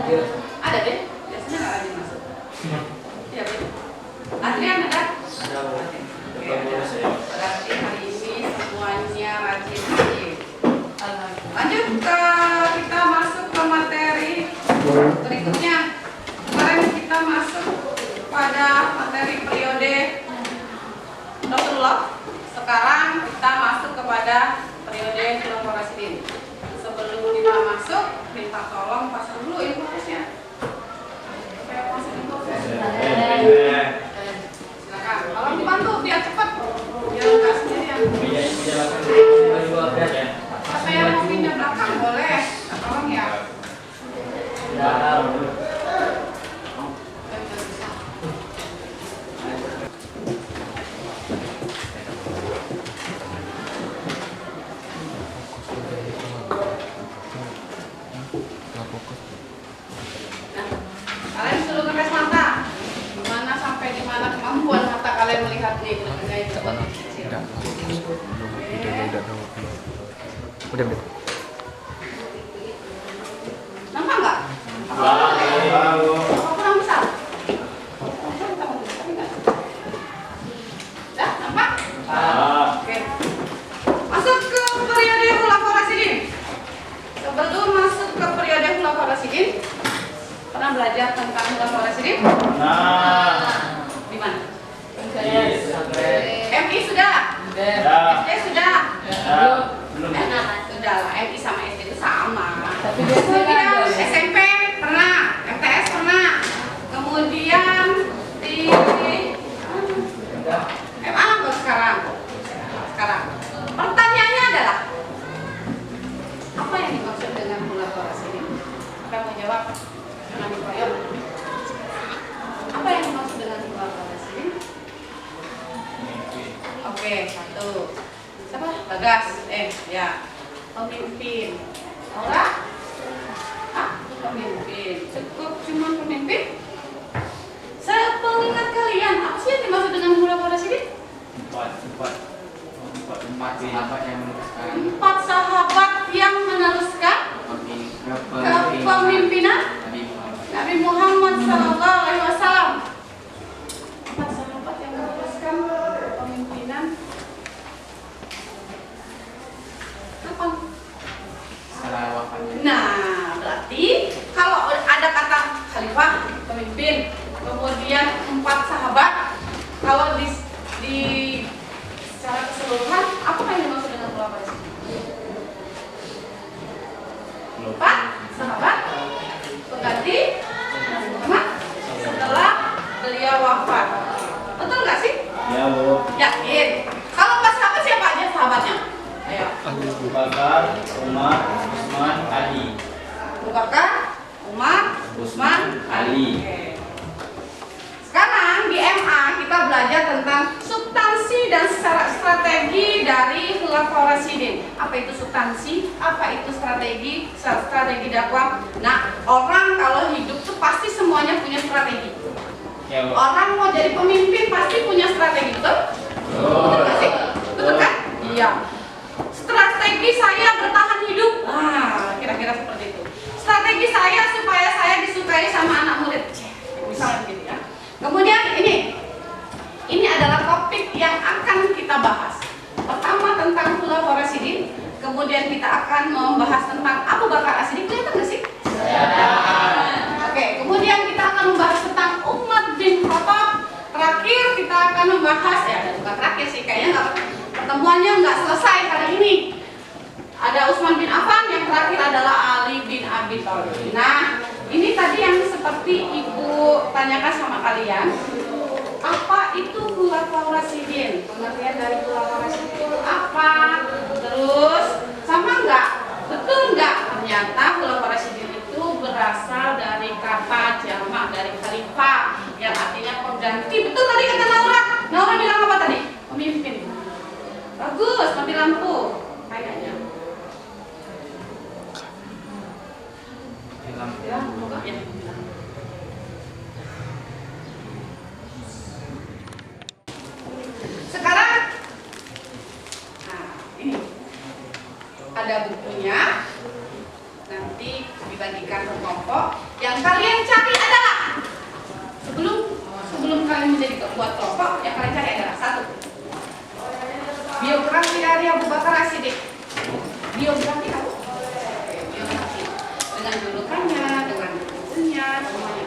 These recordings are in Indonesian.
Ada deh, biasanya nggak rajin masuk. Iya, Bu. Adrian ada? Ada, Bu. Oke, ada. Berarti hari ini semuanya rajin. Lanjut kita masuk ke materi berikutnya. Kemarin kita masuk pada materi periode Rasulullah. Sekarang kita masuk kepada periode Khulafaur Rasyidin. Sebelum kita masuk, minta tolong pasang dulu infusnya. Supaya masuk infusnya. Silakan. Tolong dibantu biar cepat. Biar nggak sendirian. Siapa yang mau pindah belakang boleh. Tolong ya. Kalian suruh ngetes mata. Dimana sampai dimana kemampuan mata kalian melihat nih. Udah. Nampak nggak? Apa kurang besar? Dah, nampak? Oke. Masuk ke periode Khulafaur Rasyidin. Sebelum masuk ke periode Khulafaur Rasyidin, pernah belajar tentang Khulafaur Rasyidin? Di mana? MI sudah? SD sudah? Belum. Sudah lah, MI sama SD itu sama. Kemudian SMP pernah, MTS pernah. Kemudian di MA baru sekarang. Pertanyaannya adalah, apa yang dimaksud dengan Khulafaur Rasyidin? Siapa yang mau jawab? Jangan dikoyok. Apa yang dimaksud dengan Khulafaur Rasyidin? Oke, satu. Siapa? Bagas. Ya. Pemimpin. Aura? Pemimpin. Cukup cuma pemimpin? Sepingat kalian, apa sih yang dimaksud dengan Khulafaur Rasyidin? Empat sahabat yang meneruskan kepemimpinan Nabi Muhammad SAW. Empat sahabat yang meneruskan kepemimpinan. Kapan? Nah, berarti kalau ada kata khalifah, pemimpin, kemudian empat sahabat, kalau di secara keseluruhan, apa yang dimaksud dengan Khulafaur Rasyidin? Empat sahabat pengganti Nabi Muhammad setelah beliau wafat. Betul nggak sih? Ya, Bu. Yakin. Kalau empat sahabat siapa aja sahabatnya? Ayo. Abu Bakar, Umar, Utsman, Ali. Abu Bakar, Umar, Utsman, Ali. Oke. Sekarang di MA kita belajar tentang substansi dan strategi dari Khulafaur Rasyidin. Apa itu substansi? Apa itu strategi? Strategi dakwah. Nah, orang kalau hidup tuh pasti semuanya punya strategi. Ya, Bu. Orang mau jadi pemimpin pasti punya strategi, betul? Betul nggak sih? Betul kan? Iya. Strategi saya bertahan hidup. Kira-kira seperti itu. Strategi saya supaya saya disukai sama anak murid. Misalnya gitu ya. Kemudian ini adalah topik yang akan kita bahas. Pertama tentang Khulafaur Rasyidin, kemudian kita akan membahas tentang Abu Bakar As-Siddiq. Kelihatan nggak sih? Oke, kemudian kita akan membahas tentang Umar bin Khattab. Terakhir kita akan membahas, bukan terakhir sih, kayaknya pertemuannya nggak selesai kali ini. Ada Utsman bin Affan, yang terakhir adalah Ali bin Abi Thalib. Nah, ini tadi yang seperti Ibu tanyakan sama kalian. Apa itu Khulafaur Rasyidin? Pengertian dari Khulafaur Rasyidin itu apa? Terus sama nggak? Betul nggak? Ternyata Khulafaur Rasyidin itu berasal dari kata jamak dari khalifah, yang artinya pengganti. Betul tadi kata Naura. Naura bilang apa tadi? Pemimpin. Bagus, mati lampu. Kayaknya. Sekarang, ini ada bukunya. Nanti dibagikan ke kelompok. Yang kalian cari adalah sebelum kalian menjadi ketua kelompok, yang kalian cari adalah satu, biografi dari Abu Bakar As-Siddiq. Biografi apa? Biografi dengan julukannya, dengan bukunya, semuanya.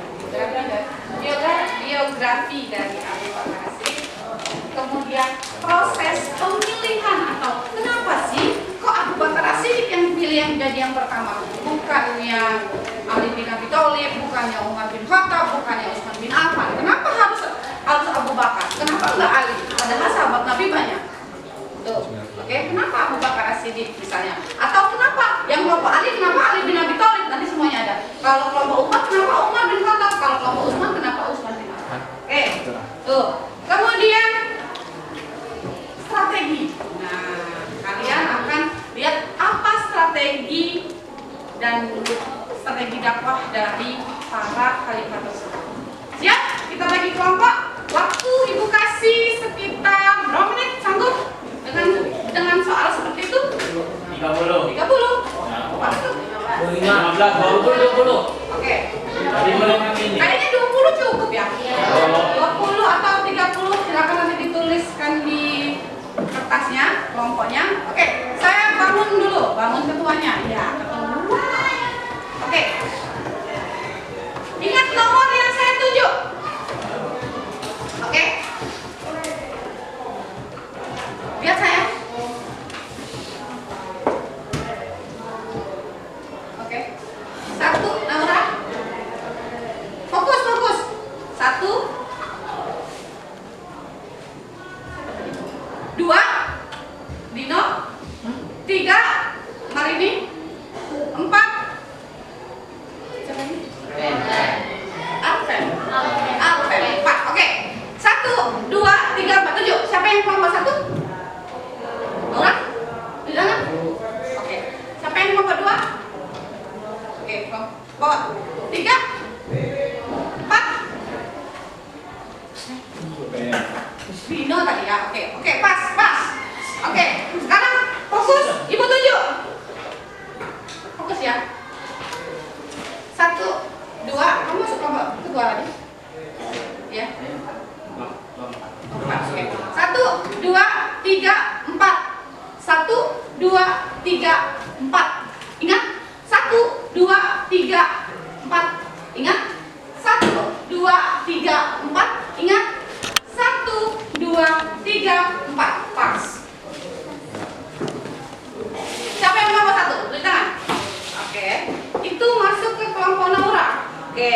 Biografi dari Abu Bakar As-Siddiq. Kemudian proses pemilihan atau kenapa sih kok Abu Bakar As-Siddiq yang dipilih yang jadi yang pertama, bukannya Ali bin Abi Thalib, bukannya Umar bin Khattab, bukannya Utsman bin Affan. Kenapa harus Abu Bakar? Kenapa enggak Ali? Padahal sahabat Nabi banyak. Tuh. Oke, kenapa Abu Bakar As-Siddiq misalnya? Atau kenapa yang kelompok Ali, kenapa Ali bin Abi Thalib? Nanti semuanya ada. Kalau kelompok Umar, kenapa Umar bin Khattab? Kalau kelompok Utsman, kenapa Utsman bin Affan? Oke. Tuh. Kemudian strategi. Nah, kalian akan lihat apa strategi dan strategi dakwah dari para khalifah tersebut. Siap? Kita bagi kelompok. Waktu Ibu kasih sekitar berapa menit? Sanggup? Dengan soal seperti itu? 30. 30? Waktu? 15, 20. Oke. Tadi mulai ini. Kayaknya 20 cukup ya? 20 atau 30 silakan nanti dituliskan di kertasnya, kelompoknya. Oke, saya bangun dulu, bangun ketuanya. Ya, ketua. Oke. Ingat nomor yang saya tunjuk. Oke. Lihat saya. Oke. 1, Naura. Fokus. 1, 2, Dino. 3, Marini. 4, siapa ini? Alfen. 4. Oke. 1, 2, 3, 4, 7. Siapa yang kelompok 1? Laura? Di sana? Oke. Siapa yang kelompok 2? Oke, kelompok 3, 4. Dino tadi ya. Oke, pas. Oke, sekarang fokus. Ibu tunjuk. Fokus ya. 1, 2. Kamu masuk kelompok kedua lagi? Ya. 4. Oke. 1, 2, 3, 4. 1, 2, 3, 4. Ingat? 1, 2, 3, 4. Ingat? 1, 2, 3, 4. Ingat? 1, 2, 3, 4. Pas. Siapa yang kelompok 1? Tulis tangan. Oke. Itu masuk ke kelompok Naura. Oke.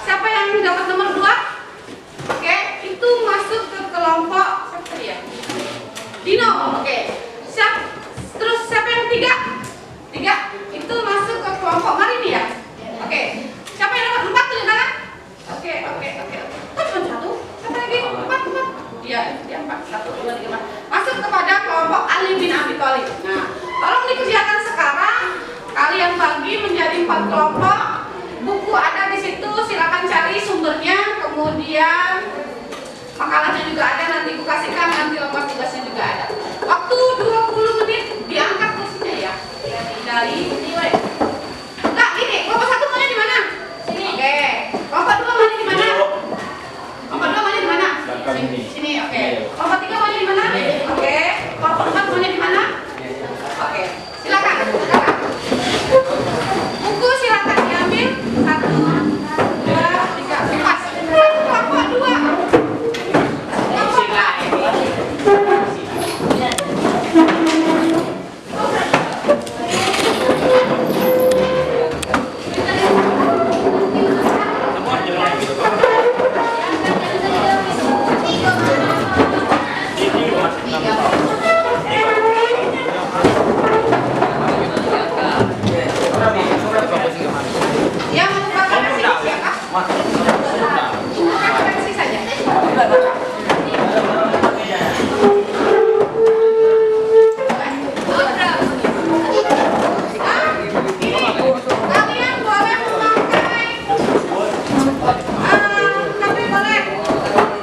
Siapa yang dapat nomor 2? Oke. Itu masuk ke kelompok siapa tadi ya? Dino. Oke. Terus siapa yang 3? 3. Itu masuk ke kelompok Marini ya? Oke. Siapa yang dapat 4? Tulis tangan. Oke. Kok cuma 1? Siapa lagi? 4. Iya, 4. 1, 2, 3, 4. Masuk kepada kelompok Ali bin Abi Thalib. Nah, tolong dikerjakan sekarang. Kalian bagi menjadi 4 kelompok. Buku ada di situ, silakan cari sumbernya. Kemudian makalahnya juga ada, nanti Ibu kasihkan, nanti lembar tugasnya juga ada. Waktu 20 menit, diangkat kursinya ya. Dari sini, weh. Enggak, gini, kelompok 1 maunya di mana? Sini. Oke. Kelompok 2 maunya di mana? Kelompok 2 maunya di mana? Sini, oke. Kelompok 3 maunya di mana? Oke. Kelompok 4 maunya di mana? Oke. Silakan. Buku silakan diambil. 1, 2, 3. Pas. Kelompok 2. Yang membakar nasi siapa? Bakar nasi saja. Kalian boleh memakai tapi boleh.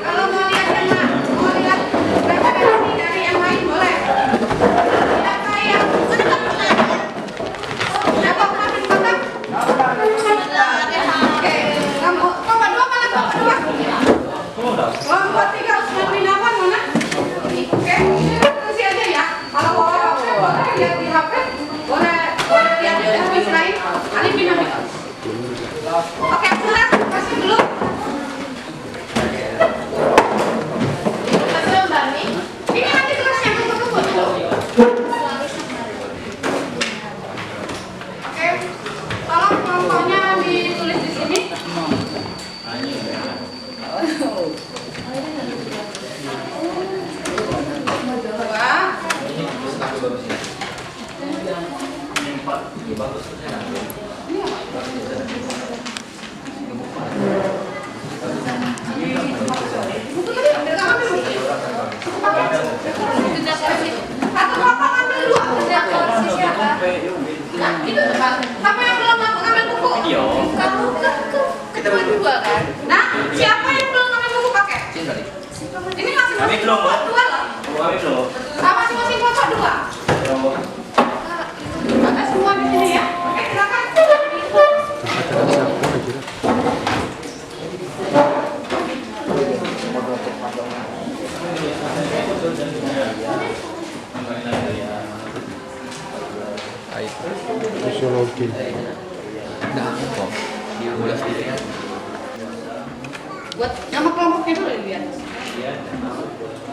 Kalau mau lihat referensi dari yang lain boleh. Siapa yang dapat makin kotak? cuma 2 kan? Nah, siapa yang belum ngambil buku paket? Ini masing-masing belum, kelompok Bu. 2 loh. Kami belum. Masing-masing kelompok 2. Belum. Ada semua di sini ya. Oke, silakan. Sosiologi. Nah, kok dia ulas gitu ya. Buat nama kelompoknya dulu di atas. Iya.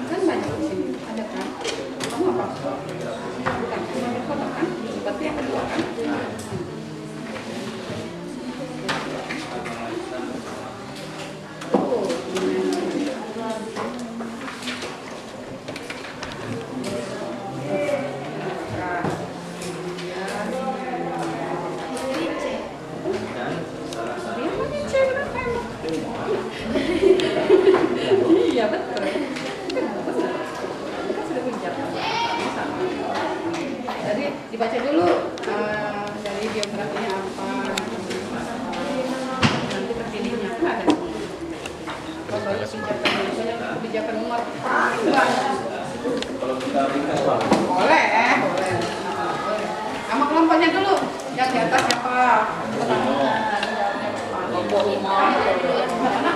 Kan banyak di sini. Ada kan? Kamu apa? Bukan, cuma di foto kan? Berarti yang kedua kan? Oh, iya betul. Kan sudah bijak. Jadi dibaca dulu dari biografinya apa. Nanti terpilihnya kan ada. Kalau baru kebijakan umat enggak. Kalau kita ringkas Pak. Boleh. Nama kelompoknya dulu. Yang di atas siapa? Kelompok 5. Mana?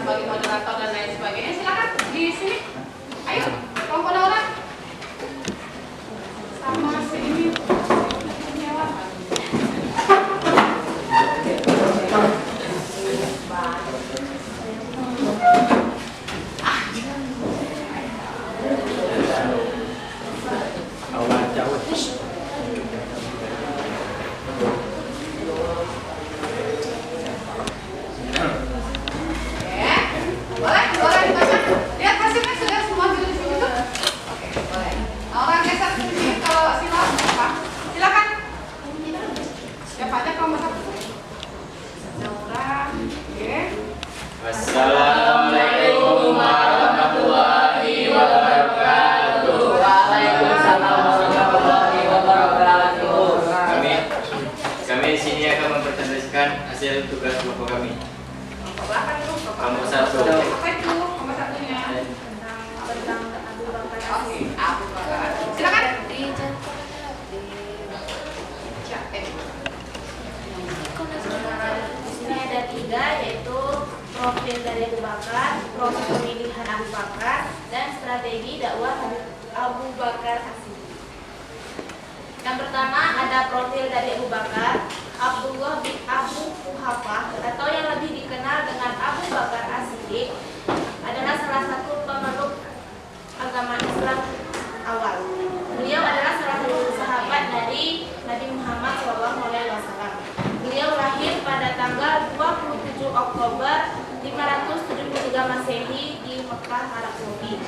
Sebagai moderator dan lain sebagainya, silakan di sini. Ayo, kelompok Laura sama si ini. Boleh dibaca. Lihat hasilnya sudah semua di sini tuh. Oke, boleh. Orang geser ke sini kalau silakan apa? Silakan. Siapa aja kalau mau satu? Orang. Oke. Assalamualaikum warahmatullahi wabarakatuh. Waalaikumsalam warahmatullahi wabarakatuh. Kami di sini akan mempresentasikan hasil tugas kelompok kami. Kelompok berapa itu? Kelompok 1. Apa itu? Kelompok satunya. Tentang Abu Bakar Oke, Abu Bakar. Silakan. Di sini ada 3, yaitu profil dari Abu Bakar, proses pemilihan Abu Bakar, dan strategi dakwah Abu Bakar As-Siddiq. Yang pertama ada profil dari Abu Bakar. Abdullah bin Abu Quhafah atau yang lebih dikenal dengan Abu Bakar As-Siddiq adalah salah satu pemeluk agama Islam awal. Beliau adalah salah satu sahabat dari Nabi Muhammad SAW. Beliau lahir pada tanggal 27 Oktober 573 Masehi di Mekah, Arab Saudi.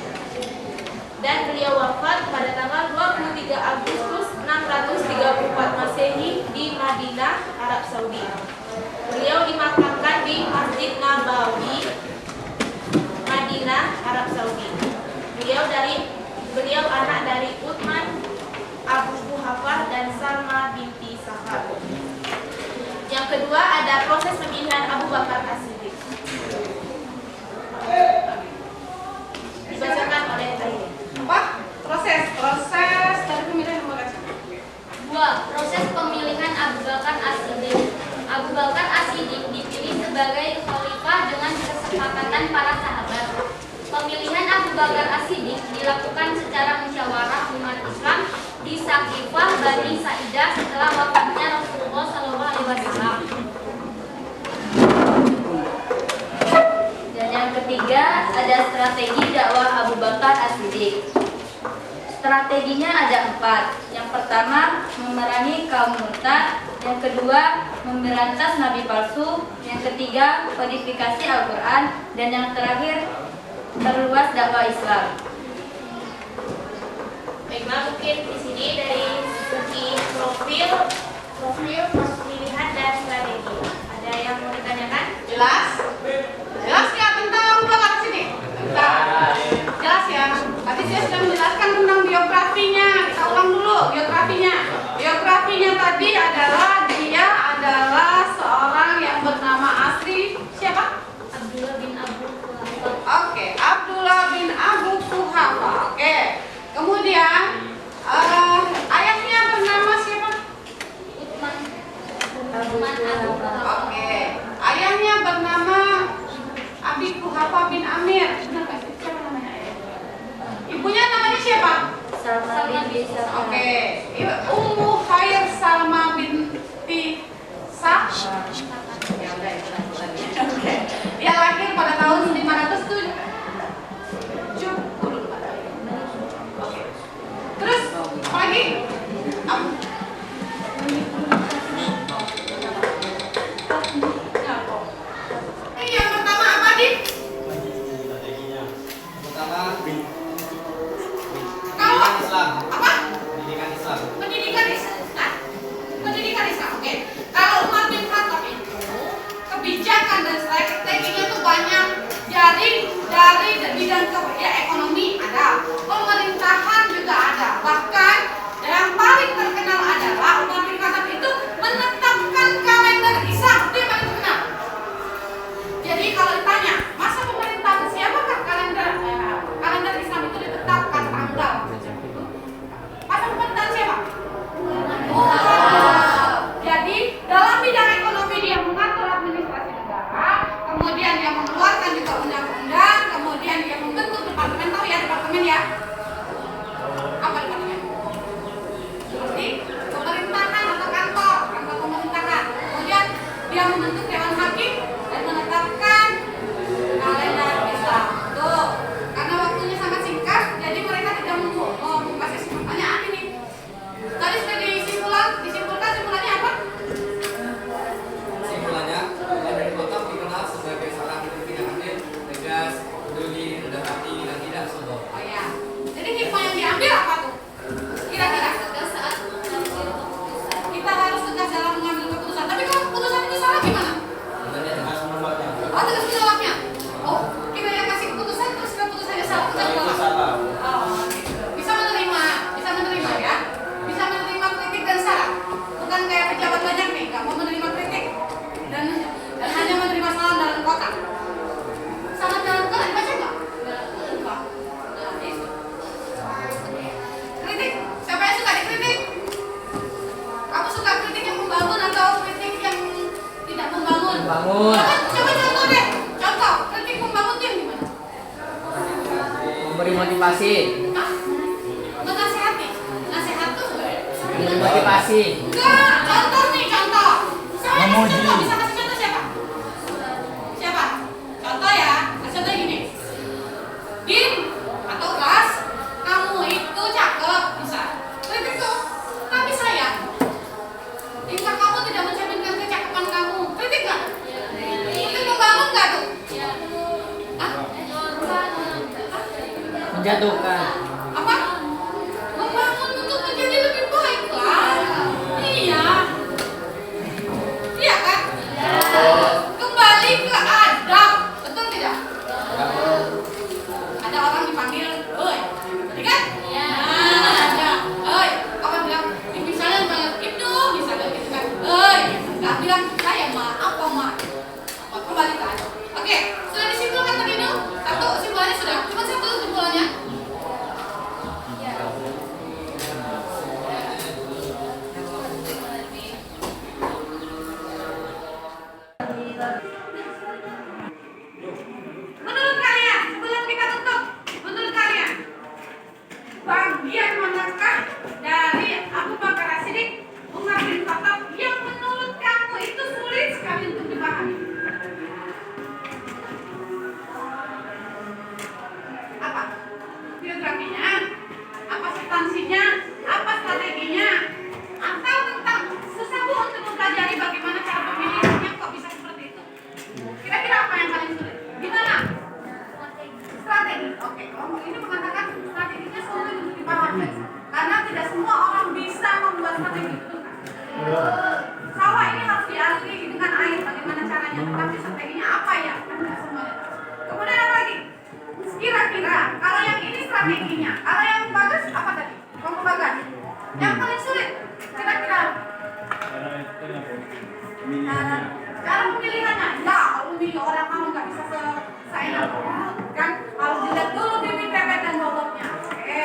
Dan beliau wafat pada tanggal 23 Agustus 634 Masehi di Madinah, Arab Saudi. Beliau dimakamkan di Masjid Nabawi, Madinah, Arab Saudi. kedua ada proses pemilihan Abu Bakar As-Siddiq. Dibacakan oleh Aida. Apa? Proses dari pemilihan Abu Bakar As-Siddiq. 2. Proses pemilihan Abu Bakar As-Siddiq. Abu Bakar As-Siddiq dipilih sebagai khalifah dengan kesepakatan para sahabat. Pemilihan Abu Bakar As-Siddiq dilakukan secara musyawarah umat Islam di Saqifah Bani Sa'idah setelah wafatnya Rasulullah SAW. Dan yang ketiga ada strategi dakwah Abu Bakar As-Siddiq. Strateginya ada 4. Yang pertama, memerangi kaum murtad. Yang kedua, memberantas nabi palsu. Yang ketiga, kodifikasi Al-Quran. Dan yang terakhir, perluas dakwah Islam. Baiklah, mungkin di sini dari segi profil pemilihan dan strategi. Ada yang mau ditanyakan? Jelas? Jelas ya tentang Abu Bakar As-Siddiq? Jelas ya? Tadi saya sudah menjelaskan tentang biografinya. Kita ulang dulu biografinya. Biografinya tadi adalah dia adalah seorang yang bernama asli siapa? Abdullah bin Abu Quhafa. Oke, Abdullah bin Abu Quhafa. Oke. Kemudian ayahnya bernama siapa? Utsman Abu Quhafa. Oke. Ayahnya bernama Abi Quhafa bin Amir. Benar nggak sih? Siapa namanya ayahnya? Ibunya namanya siapa? Salma bin Sa'ad. Oke. Ummu Khair Salma binti Sa'ad. Ya udah itu lanjutannya. Oke. Dia lahir pada tahun 574. Oke. Terus apa lagi? Ini yang pertama apa, Dit? Kalau Islam. apa? Pendidikan Islam. Pendidikan Islam. Nah, pendidikan Islam. Oke. Kalau Umar bin Khattab itu kebijakan dan strateginya tuh banyak. Dari bidang ekonomi ada, pemerintahan juga ada. Bahkan yang paling terkenal adalah Umar bin Khattab itu menetapkan kalender Islam. Itu yang paling terkenal. Jadi kalau ditanya masa pemerintahan siapakah kalender Islam itu ditetapkan tanggal? Masa pemerintahan siapa? Jadi dalam bidang ekonomi dia mengatur administrasi negara, kemudian dia mengeluarkan juga undang-undang, kemudian dia membentuk departemen. Tahu ya departemen ya? Apa departemen? Seperti pemerintahan atau kantor pemerintahan. Kemudian dia membentuk dewan hakim dan menetapkan kalender Islam. Tuh, karena waktunya sangat singkat, jadi mereka tidak mau membahas pertanyaan ini. Tadi sudah disimpulkan simpulannya apa? Simpulannya, Umar bin Khattab dikenal sebagai seorang pemimpin yang adil, tegas, peduli, rendah hati, dan tidak sombong. Oh ya. Jadi hikmah yang diambil apa tuh? Kira-kira kita harus tegas dalam mengambil keputusan. Tapi kalau keputusan itu salah gimana? Sebenarnya tegas menolaknya. Oh, tegas menolaknya. Oh, kita yang kasih keputusan terus keputusannya salah, kita Kalau itu menolak. salah. Oh, gitu. Bisa menerima ya. Bisa menerima kritik dan saran. Bukan kayak pejabat banyak nih, nggak mau menerima kritik dan hanya menerima saran dalam kotak. Saran dalam kotak dibaca nggak? Enggak. Nah, itu. Kritik. Siapa yang suka dikritik? Kamu suka kritik yang membangun atau kritik yang tidak membangun? Membangun. Coba contoh deh. Contoh kritik membangun itu yang gimana? Memberi motivasi. Hah? Menasehati. Nasihat tuh Memberi motivasi. enggak. Contoh nih, contoh. Saya kasih Memuji. contoh. Bisa kasih contoh siapa? Siapa? Contoh ya. Kasih contoh gini. Din atau Ras, kamu itu cakep, bisa. Kritik tuh. Tapi sayang, tingkah kamu tidak mencerminkan kecakapan kamu. Kritik nggak? Kritik membangun nggak tuh? Hah? Menjatuhkan. Apa? Membangun untuk menjadi lebih baik lah. Iya. Iya kan? Kembali ke adab. Betul tidak? Ada orang dipanggil, oi. Tadi kan? Iya. Nah, ada. Oi. Kapan bilang, misalnya Ibnu, misalnya gitu kan. Oi. Nggak bilang, saya mah kelompok ini mengatakan strateginya sulit untuk dipahami karena tidak semua orang bisa membuat strategi, betul kan? Sawah ini harus dialiri dengan air, bagaimana caranya? Tapi strateginya apa ya? Kan tidak semuanya. Kemudian apa lagi? Kira-kira kalau yang ini strateginya, kalau yang bagus apa tadi? Kelompok bagus. Yang paling sulit kira-kira cara pemilihannya. Ya, kalau milih orang kamu nggak bisa seenak kan harus dilihat dulu bibit bebek dan bobotnya. Oke.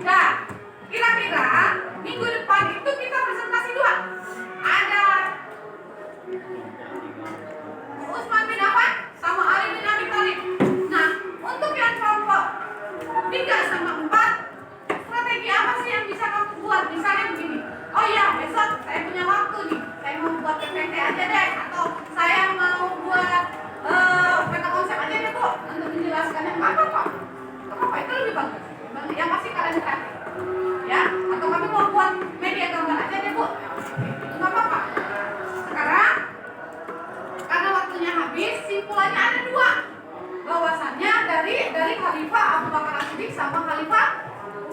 Nah, kira-kira minggu depan itu kita presentasi 2. Ada Utsman bin Affan sama Ali bin Abi Thalib. Nah, untuk yang kelompok 3 sama 4, strategi apa sih yang bisa kamu buat? Misalnya begini, oh iya besok saya punya waktu nih, saya mau buat PPT aja deh, atau saya mau buat peta konsep aja deh Bu, untuk menjelaskannya. Nggak apa-apa, itu lebih bagus. Yang pasti kalian kreatif, ya. Atau kami mau buat media gambar aja deh Bu, nggak apa-apa. Sekarang karena waktunya habis, simpulannya ada 2. Bahwasannya dari Khalifah Abu Bakar As-Siddiq sama Khalifah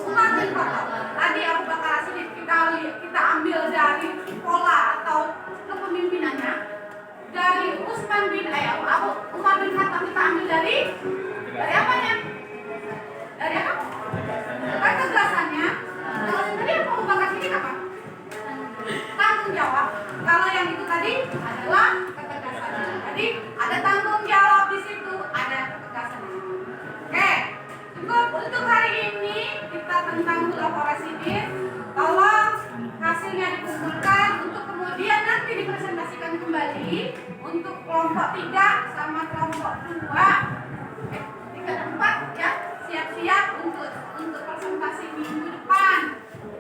Umar bin Khattab. Tadi Abu Bakar As-Siddiq kita ambil dari pola atau kepemimpinannya. Dari Utsman bin Abu Umar bin Khattab kita ambil dari apanya? Dari apa? Ketegasannya. Kalau yang tadi Abu Bakar As-Siddiq apa? Tanggung jawab. Kalau yang itu tadi adalah ketegasannya. Jadi ada tanggung jawab di situ, ada ketegasan. Oke, cukup untuk hari ini kita tentang kolaborasi ini. Tolong hasilnya dikumpulkan untuk kemudian nanti dipresentasikan kembali untuk kelompok 3 sama kelompok 2, 3 dan 4 ya, siap-siap untuk presentasi minggu depan.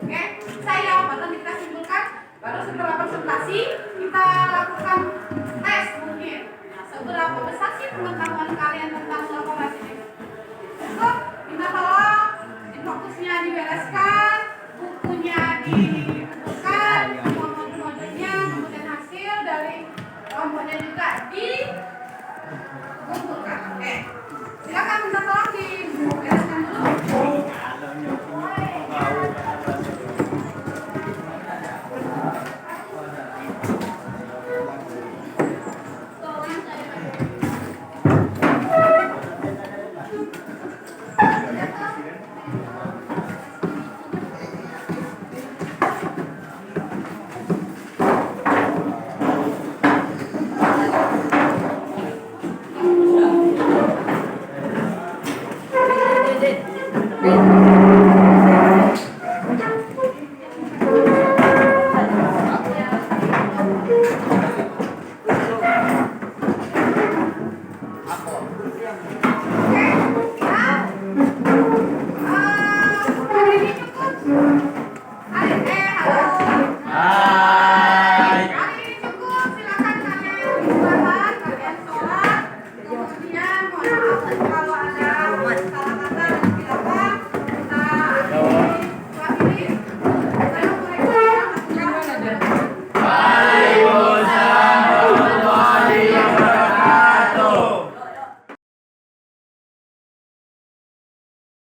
Oke, saya baru kita simpulkan. Baru setelah presentasi kita lakukan tes mungkin. Nah, seberapa besar sih pengetahuan kalian tentang kolaborasi ini? Besok minta tolong fokusnya dibereskan, bukunya dikumpulkan, modul-modulnya, kemudian hasil dari kelompoknya juga dikumpulkan. Oke, silakan minta tolong dibereskan dulu. Dede.